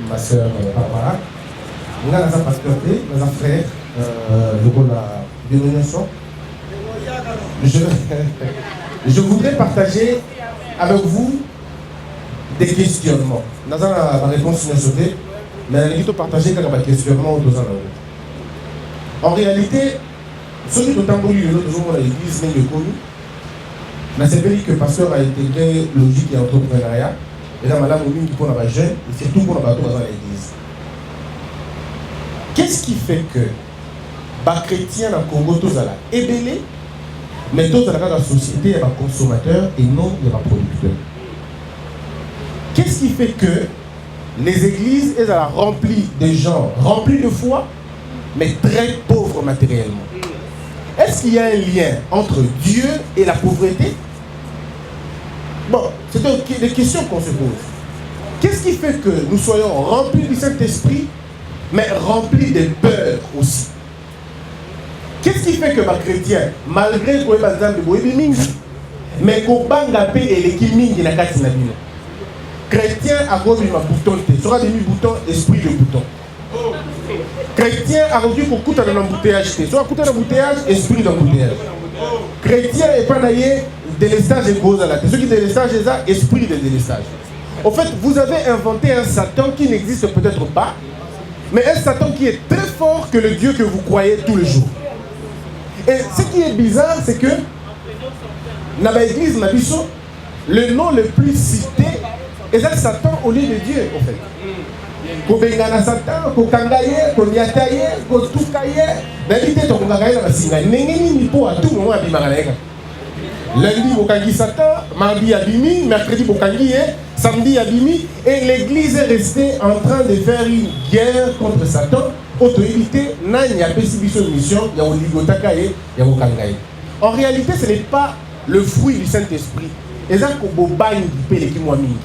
Ma soeur Barbara, nous avons un pasteur, nous avons un frère, je voudrais partager avec vous des questionnements. Nous avons la réponse sur sauté, mais nous allons partager quelques questionnements aux deux ans. En réalité, celui qui a tambouré l'église n'est pas connu. Mais c'est vrai que le pasteur a intégré logique et entrepreneuriat. Et là, madame, nous pour les jeunes, et surtout pour les bateaux dans l'église. Qu'est-ce qui fait que les chrétiens dans le Congo, tous sont ébélés, mais tous dans la société, il y a des consommateurs et non, il y a des producteurs. Qu'est-ce qui fait que les églises elles sont remplies de gens, remplis de foi, mais très pauvres matériellement? Est-ce qu'il y a un lien entre Dieu et la pauvreté? Bon, c'est des questions qu'on se pose. Qu'est-ce qui fait que nous soyons remplis du Saint-Esprit, mais remplis de peur aussi? Qu'est-ce qui fait que les chrétiens, malgré qu'on ait besoin de boire mingi, mais qu'on banga pe et l'équipe mingi na kati na bino? Chrétien a gobi ma bouton te, sera demi bouton, esprit de bouton. Chrétien a gobi pour coûter dans l'embouteillage te, soit coûter dans l'embouteillage, esprit d'embouteillage. Chrétien est pas d'ailleurs délestage et cause à la tête. Ceux qui délestage, c'est ça, esprit de délestage. En fait, vous avez inventé un Satan qui n'existe peut-être pas, mais un Satan qui est très fort que le Dieu que vous croyez tous les jours. Et ce qui est bizarre, c'est que dans l'église Nabiso, le nom le plus cité est Satan au lieu de Dieu, en fait. Kobengana Satan, Kokangaye, Konyataye, Kotukaye, d'habiter ton Kongagaye dans la singa. N'engeni ni po à tout moment à Bimaganaïka. Lundi, Bokangi Satan, mardi Abimi, mercredi Bokangi, samedi Abimi, et l'église est restée en train de faire une guerre contre Satan. Autorité, il n'y a pas de mission, il y a Oligotakaye, il y a Bokangaye. En réalité, ce n'est pas le fruit du Saint-Esprit. Et ça, Kobobangi, Peleki Mwami.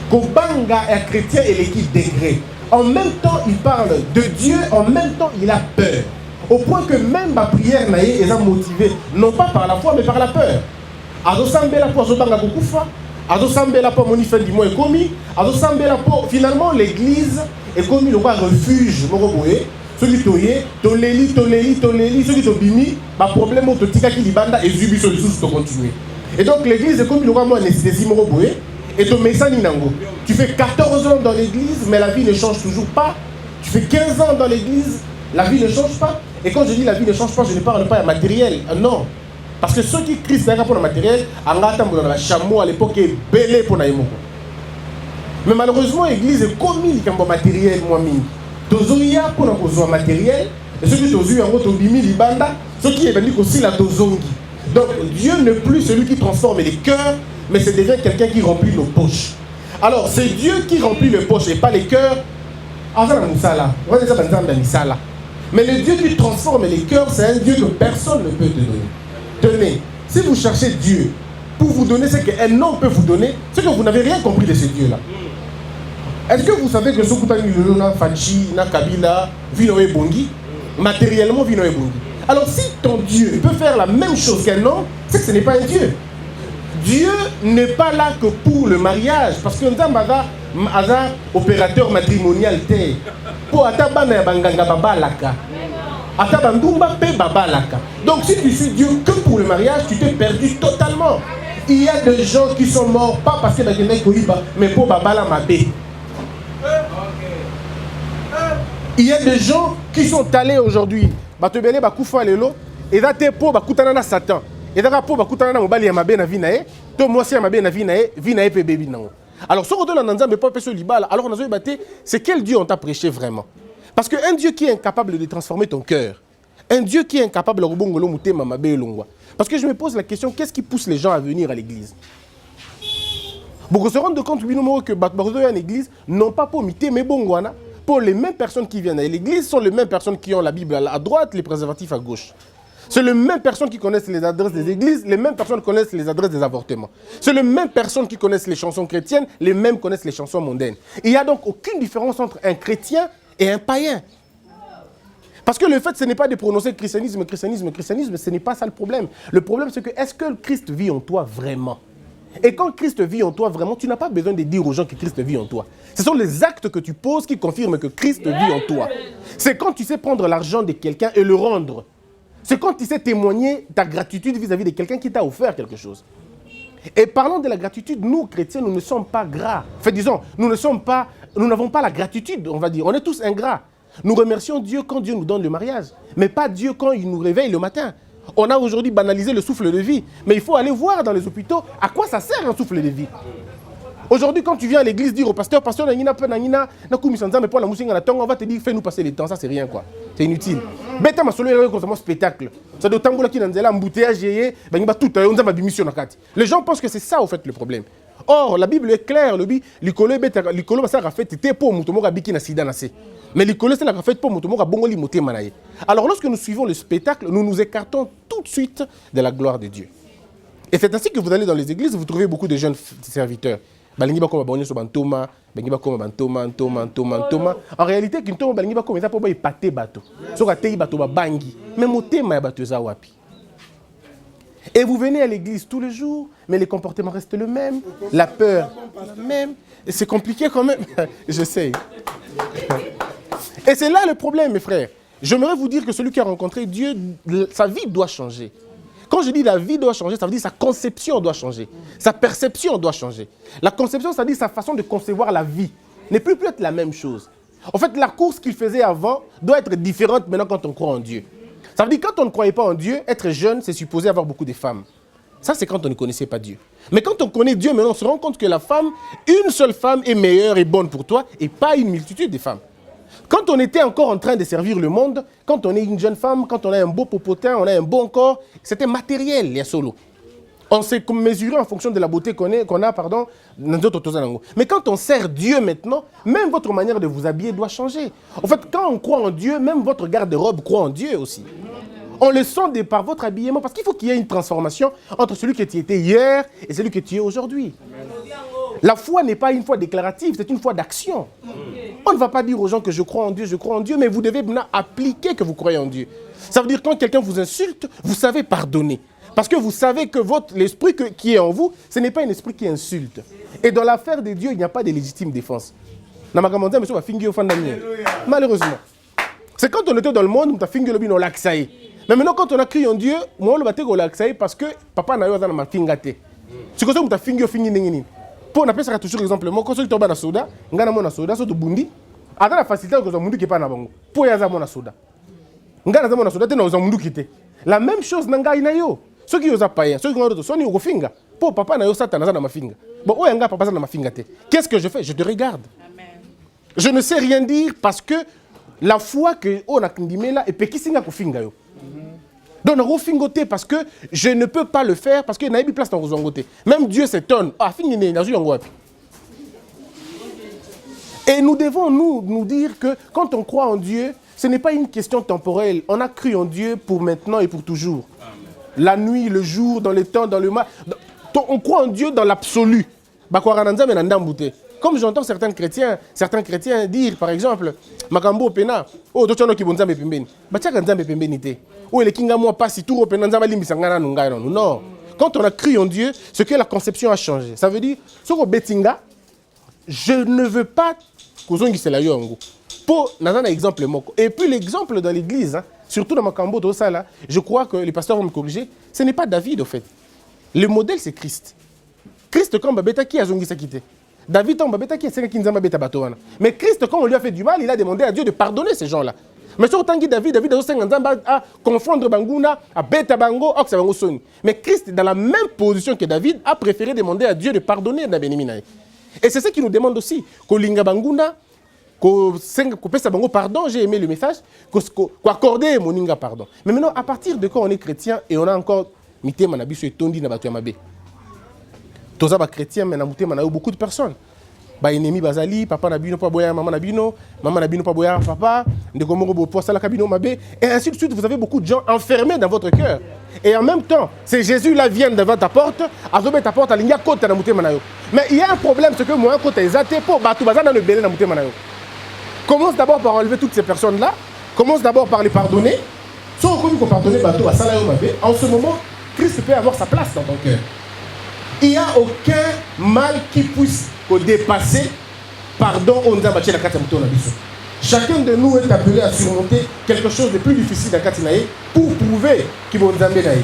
Kobanga est chrétien et l'équipe degré. En même temps, il parle de Dieu, en même temps, il a peur. Au point que même ma prière naïe est motivée, non pas par la foi, mais par la peur. Azosambela pour Azobanga Kokufa, Azosambela pour Monifen Dimo est commis, Azosambela pour finalement l'église est commis le refuge, Moroboé, ceux qui toyé, Toleli, ceux qui tobimi, ma problème au Totika qui libanda et Zubi sur les sous pour continuer. Et donc l'église est commis le roi anesthésie Moroboé. Et ton message Ninango, tu fais 14 ans dans l'église, mais la vie ne change toujours pas. Tu fais 15 ans dans l'église, la vie ne change pas. Et quand je dis la vie ne change pas, je ne parle pas de matériel. Non. Parce que ceux qui crient pour le matériel, en chameau à l'époque est belé pour naïmoko. Mais malheureusement, l'église est commis comme matériel, moi mine. Tozoya pour un matériel, et ceux qui tozu en gros bimi libanda, ceux qui est aussi la tozongi. Donc Dieu n'est plus celui qui transforme les cœurs, mais c'est déjà quelqu'un qui remplit nos poches. Alors, c'est Dieu qui remplit les poches et pas les cœurs. Mais le Dieu qui transforme les cœurs, c'est un Dieu que personne ne peut te donner. Tenez, si vous cherchez Dieu pour vous donner ce qu'un homme peut vous donner, c'est que vous n'avez rien compris de ce Dieu-là. Est-ce que vous savez que Sokutani Lulona, Fachi, Nakabila, Vinoé Bongi, matériellement Vinoé Bongi? Alors, si ton Dieu peut faire la même chose qu'un homme, c'est que ce n'est pas un Dieu. Dieu n'est pas là que pour le mariage, parce que nous avons un opérateur matrimonial. Pour Atabana Banganga Babalaka. Atabandumba Pe Babalaka. Donc si tu suis Dieu que pour le mariage, tu t'es perdu totalement. Il y a des gens qui sont morts, pas parce que les mecs mais pour Babala Mabé. Il y a des gens qui sont allés aujourd'hui. Batebele Bakoufa Lelo, et là t'es pour Bakoutanana Satan. Et là pour Bakoutanana Mobali Mabé na Vinae, to moi aussi Mabé na Vinae, Vinae pe baby nango. Alors, si on redonne un mais pas sur l'ibal, alors on a débattu, c'est quel Dieu on t'a prêché vraiment? Parce qu'un Dieu qui est incapable de transformer ton cœur, un Dieu qui est incapable de rebongolo mouté mamabé longwa. Parce que je me pose la question, qu'est-ce qui pousse les gens à venir à l'église? Vous se rendez compte que les église non pas pour miter, mais bon, pour les mêmes personnes qui viennent à l'église sont les mêmes personnes qui ont la Bible à droite, les préservatifs à gauche. C'est les mêmes personnes qui connaissent les adresses des églises, les mêmes personnes connaissent les adresses des avortements. C'est les mêmes personnes qui connaissent les chansons chrétiennes, les mêmes connaissent les chansons mondaines. Il n'y a donc aucune différence entre un chrétien et un païen. Parce que le fait, ce n'est pas de prononcer christianisme, christianisme, christianisme, ce n'est pas ça le problème. Le problème, c'est que est-ce que Christ vit en toi vraiment? Et quand Christ vit en toi vraiment, tu n'as pas besoin de dire aux gens que Christ vit en toi. Ce sont les actes que tu poses qui confirment que Christ vit en toi. C'est quand tu sais prendre l'argent de quelqu'un et le rendre. C'est quand tu sais témoigner ta gratitude vis-à-vis de quelqu'un qui t'a offert quelque chose. Et parlant de la gratitude, nous, chrétiens, nous ne sommes pas gras. Enfin, disons, nous n'avons pas la gratitude, on va dire. On est tous ingrats. Nous remercions Dieu quand Dieu nous donne le mariage, mais pas Dieu quand il nous réveille le matin. On a aujourd'hui banalisé le souffle de vie, mais il faut aller voir dans les hôpitaux à quoi ça sert un souffle de vie. Aujourd'hui, quand tu viens à l'église dire au pasteur, on va te dire, fais-nous passer le temps, ça c'est rien quoi. C'est inutile. Bête ma solo est un spectacle. Ça doit t'envoyer qui dans embouteillage, les gens pensent que c'est ça au fait le problème. Or, la Bible est claire, l'icolo va faire fait pour mutomoka biki na sida na se. Mais l'icolo c'est la fait pour mutomoka bongoli moté manaye. Alors lorsque nous suivons le spectacle, nous nous écartons tout de suite de la gloire de Dieu. Et c'est ainsi que vous allez dans les églises, vous trouvez beaucoup de jeunes serviteurs. En réalité, et vous venez à l'église tous les jours, mais les comportements restent le même, la peur la même. Et c'est compliqué quand même. Je sais. Et c'est là le problème, mes frères. J'aimerais vous dire que celui qui a rencontré Dieu, sa vie doit changer. Quand je dis la vie doit changer, ça veut dire sa conception doit changer. Sa perception doit changer. La conception, ça veut dire sa façon de concevoir la vie. Ne peut plus être la même chose. En fait, la course qu'il faisait avant doit être différente maintenant quand on croit en Dieu. Ça veut dire que quand on ne croyait pas en Dieu, être jeune, c'est supposé avoir beaucoup de femmes. Ça, c'est quand on ne connaissait pas Dieu. Mais quand on connaît Dieu, maintenant, on se rend compte que la femme, une seule femme est meilleure et bonne pour toi et pas une multitude de femmes. Quand on était encore en train de servir le monde, quand on est une jeune femme, quand on a un beau popotin, on a un bon corps, c'était matériel, les solos. On s'est mesuré en fonction de la beauté qu'on a, pardon. Mais quand on sert Dieu maintenant, même votre manière de vous habiller doit changer. En fait, quand on croit en Dieu, même votre garde-robe croit en Dieu aussi. On le sent par votre habillement, parce qu'il faut qu'il y ait une transformation entre celui que tu étais hier et celui que tu es aujourd'hui. La foi n'est pas une foi déclarative, c'est une foi d'action. On ne va pas dire aux gens que je crois en Dieu, mais vous devez maintenant appliquer que vous croyez en Dieu. Ça veut dire que quand quelqu'un vous insulte, vous savez pardonner. Parce que vous savez que l'esprit qui est en vous, ce n'est pas un esprit qui insulte. Et dans l'affaire de Dieu, il n'y a pas de légitime défense. Malheureusement. C'est quand on était dans le monde, on a fingé le bino laxaï. Mais maintenant, quand on a crié en Dieu, moi, on l'a laxaï parce que papa n'a pas fingate. C'est comme ça qu'on a fingé fingé. Pour on appelle ça toujours exemple. Moi, quand je suis tombé dans soda, je suis dans soda, je suis bundi. Attends la facilité que je suis qui pas na bango. Pour y aller dans soda. Je suis dans soda, tu es dans kité. La même chose nanga inayo. Ceux qui osent pas, ceux qui ont sont au finga. Pour papa na yo satan na ma finga. Bon, où yanga papa na ma finga te. Qu'est-ce que je fais? Je te regarde. Amen. Je ne sais rien dire parce que la foi que on a kindimé là et pekisinga ko finga yo. Donc, on fingoté parce que je ne peux pas le faire parce qu'il n'y a pas de place dans le côté. Même Dieu s'étonne. Ah, et nous devons nous dire que quand on croit en Dieu, ce n'est pas une question temporelle. On a cru en Dieu pour maintenant et pour toujours. Amen. La nuit, le jour, dans le temps, dans le mal. On croit en Dieu dans l'absolu. Comme j'entends certains chrétiens dire, par exemple, Makambo Pena, oh, tu as qui bon zambe pembeni. Batiaka nzambe pembeni te. Oh, le kinga moi pas si tout repena nzamba limbi sangana nunga non. Non. Quand on a cru en Dieu, ce que la conception a changé. Ça veut dire, sur betinga, je ne veux pas kozongi c'est la yongo. Pour un exemple moko. Et puis l'exemple dans l'église, hein, surtout dans Makambo tout ça là, je crois que les pasteurs vont me corriger, ce n'est pas David au fait. Le modèle c'est Christ. Christ comme babeta qui a zongi sa quitté. David tombe bêta qui est qui nzamba bêta batoana. Mais Christ quand on lui a fait du mal, il a demandé à Dieu de pardonner ces gens-là. Mais sur autant que David a aussi à confondre banguna à bêta bango à bango soni. Mais Christ dans la même position que David a préféré demander à Dieu de pardonner na benimina. Et c'est ce qu'il nous demande aussi ko linga banguna ko pesa bango pardon, j'ai aimé le message, ko accorder moninga pardon. Mais maintenant à partir de quand on est chrétien et on a encore mité manabiso et tondi na batu mabe. Toza ba chrétien mais na mutema na yo beaucoup de personnes. Ba ennemi bazali, papa na bino pa boya maman na bino pa boya papa, ndeko moko bo posa la kabino mabe et ainsi de suite. Vous avez beaucoup de gens enfermés dans votre cœur. Et en même temps, c'est Jésus là vient devant ta porte, azobe ta porte alinga kota na mutema na yo. Mais il y a un problème, c'est que moi kota ezate po ba tu bazana no belé na mutema na yo. Commence d'abord par enlever toutes ces personnes là, commence d'abord par les pardonner. Si on peut pardonner bateau à Salayo mabe, en ce moment, Christ peut avoir sa place dans ton cœur. Il n'y a aucun mal qui puisse dépasser pardon au Nzambaché la Katamuto na biso. Chacun de nous est appelé à surmonter quelque chose de plus difficile dans Katinaï pour prouver qu'il va Nzambé naï.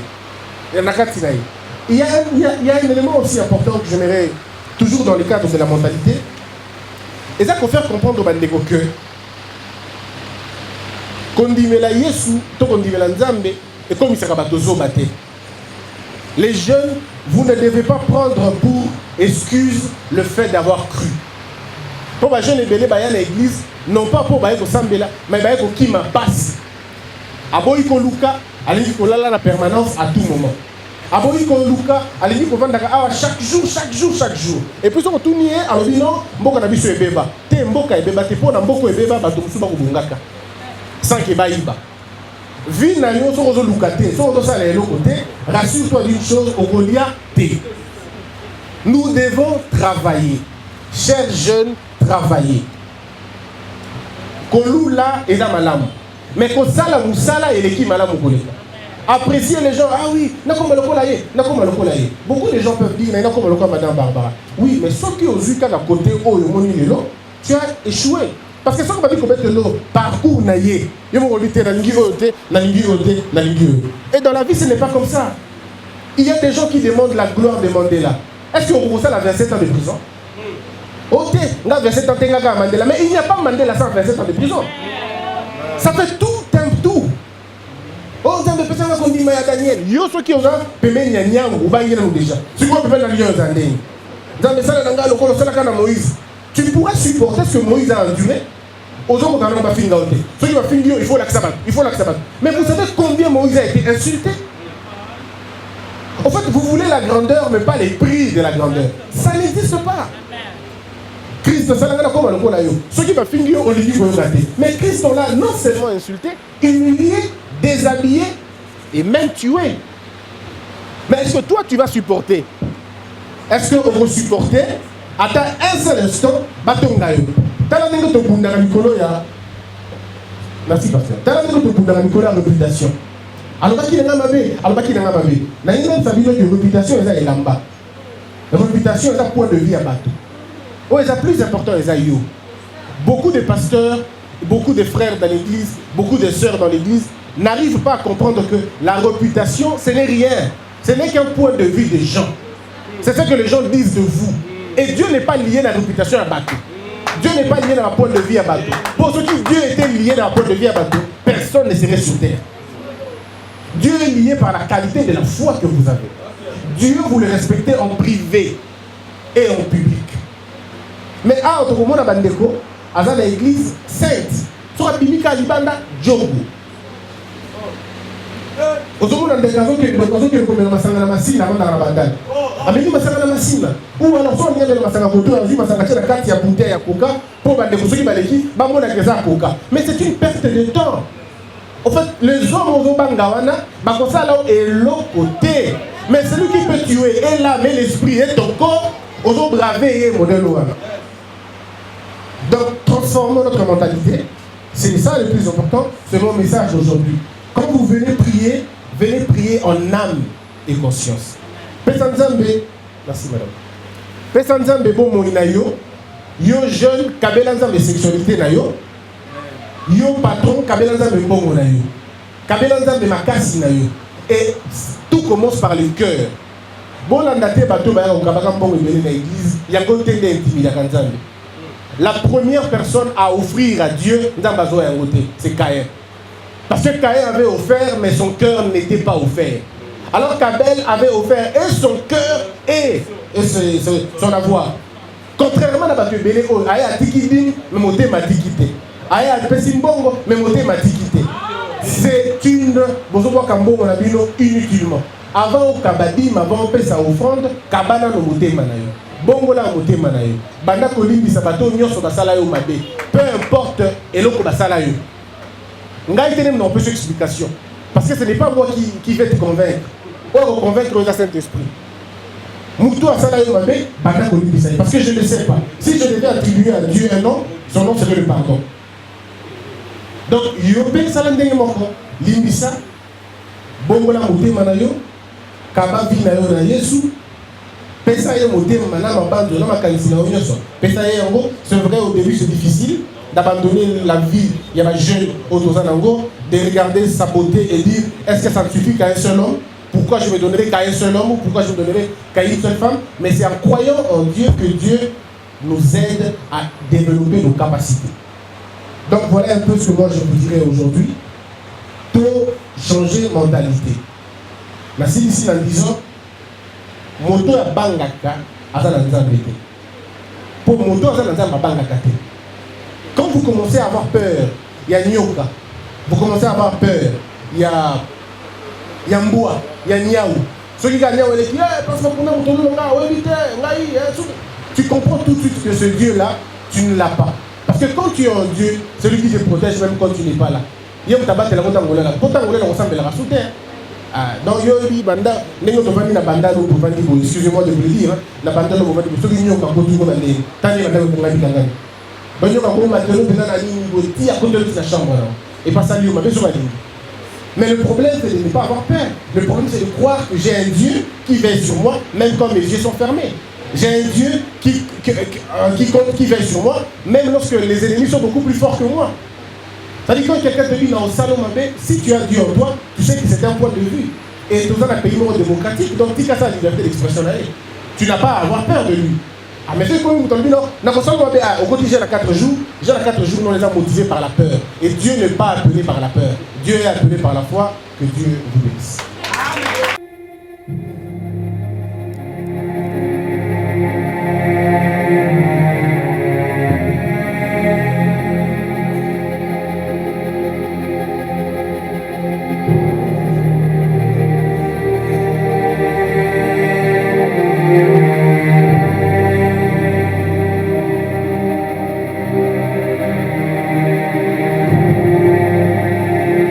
Il y a un élément aussi important que j'aimerais, toujours dans le cadre de la mentalité, et ça qu'on fait comprendre au Bandeko que Kondimela Yesu, to Kondimela Nzambe, et comme il sera batozo bate. Les jeunes, vous ne devez pas prendre pour excuse le fait d'avoir cru. Pour les jeunes et belé à l'église, non pas pour bailler au Sambela, mais bailler au Kima passe. Aboyiko Luka, allez y lala la permanence à tout moment. Aboyiko Luka, allez y vendre chaque jour. Et puis on tourne alors dit non, mboka na biso ebeba. Te mboka ebeba te pour na mboko ebeba bato musuba ko bungaka. Sans que baïba. Vie na yo so zo lukate, so zo sala le côté, rassure-toi d'une chose au Goliath. Nous devons travailler. Chers jeunes, travailler. Kolula et la malam. Mais ko sala musala et l'équipe malam koleka. Apprécier les gens, ah oui, n'a comme le colaye. Beaucoup de gens peuvent dire, n'a comme le madame Barbara. Oui, mais ceux qui ont vu qu'à côté oh le moni lelo, tu as échoué. Parce que ça on va dire qu'on met le parcours naïe. Et dans la vie ce n'est pas comme ça. Il y a des gens qui demandent la gloire de Mandela. Est-ce qu'on vous a 27 ans de prison? Ok, on a 27 ans de Mandela, mais il n'y a pas Mandela sans 27 ans de prison. Ça fait tout un tout. Oh, vous avez personnes qui ont dit Maya Daniel. Yo ceux qui ont payé Nyanyang ou Bangina déjà. Si vous avez la Lyon Zandé. Dans le salon d'Anga, le col de Moïse. Tu pourrais supporter ce que Moïse a enduré. Aux autres, on n'a pas fini. Ceux qui vont finir, il faut l'accepter. Mais vous savez combien Moïse a été insulté? En fait, vous voulez la grandeur, mais pas les prix de la grandeur. Ça n'existe pas. Christ, ceux qui vont finir, on les dit qu'on va rater. Mais Christ, on l'a non seulement insulté, humilié, déshabillé et même tué. Mais est-ce que toi, tu vas supporter? Est-ce qu'on va supporter? Attends un seul instant, bâton d'ailleurs. Merci, pasteur. La réputation. Alors, qui n'a pas vu? La réputation est là. La réputation est un point de vie à bateau. Oh, c'est plus important, les aïeux. Beaucoup de pasteurs, beaucoup de frères dans l'église, beaucoup de sœurs dans l'église n'arrivent pas à comprendre que la réputation, ce n'est rien. Ce n'est qu'un point de vue des gens. C'est ce que les gens disent de vous. Et Dieu n'est pas lié à la réputation à bateau. Dieu n'est pas lié à la point de vie à bateau. Pour ceux qui Dieu était lié à la point de vie à bateau, personne ne serait sur terre. Dieu est lié par la qualité de la foi que vous avez. Dieu, vous le respectez en privé et en public. Mais à autre moment, à Bandeko, à l'église sainte, sur la Biblique à Libanda, Djogo. Aujourd'hui, on a des occasions qui sont masanga masina avant la bandale. Ameni masanga masina. Ou alors soit on y a des masanga koto, on dit masanga la carte ya bouteille ya coca pour Bandeko ceux qui baleki, ba mona keza coca. Mais c'est une perte de temps. En fait, les hommes au bangawana, ba kosa là est l'autre côté. Mais celui qui peut tuer est là, mais l'esprit est ton corps, aux autres braver et modèle wana. Donc transformons notre mentalité. C'est ça le plus important, c'est mon message aujourd'hui. Quand vous venez prier en âme et conscience. Pesanzambe, merci madame. Pesanzambe bon moina yo jeune kabela nzambe sexualité na yo. Yo patron kabela nzambe bon moina yo. Kabela nzambe makasi na yo. Et tout commence par le cœur. Bon landate bato ba yo kabaka mbongo ebele na église, yango tende intimida kanzambe. La première personne à offrir à Dieu, c'est Caïn. Parce que Caïn avait offert, mais son cœur n'était pas offert. Alors qu'Abel avait offert et son cœur et son avoir. Contrairement à Batue Bélé, Aya Tikidin, mais moté m'a tikité. Aya Pesimbongo, mais moté m'a tikité. C'est une. Bozobo Kambo, on a dit non inutilement. avant au kabadim, avant au pesa offrande, kabana no motema na yo. Bongola motema na yo. Banda kolimbi sabato nyonso basala yo mabe. Peu importe eloko basala yo. Ngai tene non peut explication. Parce que ce n'est pas moi qui vais te convaincre. Ou convaincre le Saint-Esprit. Moutou a sala yo mabe, banda kolimbi sa. Parce que je ne sais pas. Si je devais attribuer à Dieu un nom, son nom serait le pardon. Donc, yo pe sala ndenge moko. Limbisa. Bongola motema na yo. Kaba vi na yo na Yesu. Pesa ye motema na mabando na makanisi na yo nyonso. Pesa ye yango, c'est vrai au début c'est difficile d'abandonner la vie, il y a un jeune autosanango, de regarder sa beauté et dire est-ce que ça ne suffit qu'à un seul homme? Pourquoi je me donnerai qu'à un seul homme ou pourquoi je me donnerai qu'à une seule femme? Mais c'est en croyant en Dieu que Dieu nous aide à développer nos capacités. Donc voilà un peu ce que moi je vous dirais aujourd'hui. Tout changer mentalité. Merci ici en disant moto ya bangaka azana nzambe te. Pour moto azana nzambe bangaka te. Quand vous commencez à avoir peur, il y a nyoka. Vous commencez à avoir peur, il y a mboa, il y a niaou. Ceux qui gagnent les qui parce que pour nous tu comprends tout de suite que ce Dieu là, tu ne l'as pas. Parce que quand tu es en Dieu, celui qui te protège même quand tu n'es pas là. Il y a un tabac de la montagne là. Pourtant on ressemble à la soutien. Donc yobi banda nengo tofandi na banda no tofandi bo excusez-moi de vous le dire na banda no tofandi so ki nyoka ko tu ko na le tani banda ko ngani kangani ba nyoka ko matelo pena na nini bo ti a kondo de sa chambre et pas ça lui ma besoin de. Mais le problème c'est de ne pas avoir peur. Le problème c'est de croire que j'ai un Dieu qui veille sur moi même quand mes yeux sont fermés. J'ai un Dieu qui veille sur moi même lorsque les ennemis sont beaucoup plus forts que moi. C'est-à-dire quand quelqu'un te dit dans le salon, si tu as Dieu en toi, tu sais que c'est un point de vue. Et nous avons un pays démocratique, donc tu as sa liberté d'expression. Tu n'as pas à avoir peur de lui. Ah, mais c'est comme vous t'avez dit, non, au quotidien, j'ai 4 jours, nous les a motivés par la peur. Et Dieu n'est pas appelé par la peur. Dieu est appelé par la foi. Que Dieu vous bénisse. Amen.